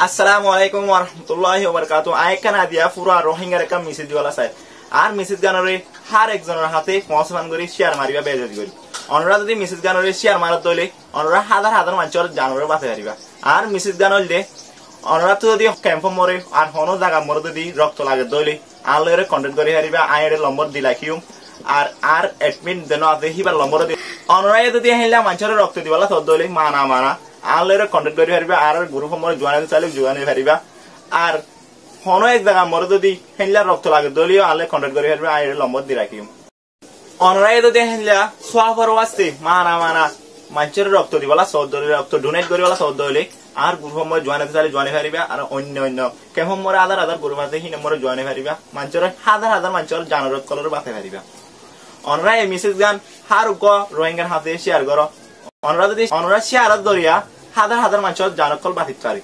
Assalamualaikum warahmatullahi wabarakatuh. Ayekan adia pura Rohingya ka message wala sai. Ar message ganore har ekjoner hate পৌঁছান গরি share Mariba বেজতি গরি। অনরা যদি message গানরে share মারত হইলে অনরা হাজার হাজার মানুষের জানরে বাঁচে পারিবা। আর মেসেজ গান হইলে অনরা তো যদি ক্যাম্প মরে আর হনো জায়গা মরে যদি রক্ত লাগে দইলে আনলরে কন্টাক্ট করি হারিবা আইডি নম্বর দিলাকিও আর অ্যাডমিন দেন আছে হিবার নম্বর দি অনরা যদি হেলা মানুষের রক্ত দিবালা তো দইলে মানা আনলরে কন্টাক্ট করি হারিবা আর গ্রুপ মরে জয়েন চাইলে জয়েন হারিবা আর হনো এক জায়গা মরে যদি হেলা রক্ত লাগে দইলে আনলে কন্টাক্ট করি হারিবা আইডি নম্বর দিলাকিও অনরাই যদি হেলা সোয়াফর ওয়াস্তে মানা মানুষের রক্ত দিবালা সৌদরে রক্ত ডোনেট করিবালা সৌদ হইলে আর গ্রুপ মরে জয়েন চাইলে জয়েন হারিবা আর অন্য কেম মরে আধার আধার গ্রুপ আছে হিনে মরে জয়েন হারিবা মানুষের হাজার হাজার মানুষের জানরত কলর বাঁচে হারিবা অনরা এই মেসেজ গান হার রোহিঙ্গার হাতে শেয়ার করো অনরা যদি অনরা শেয়ার দরিয়া হাজার হাজার মানুষের জানকল বাঁচিত পারি।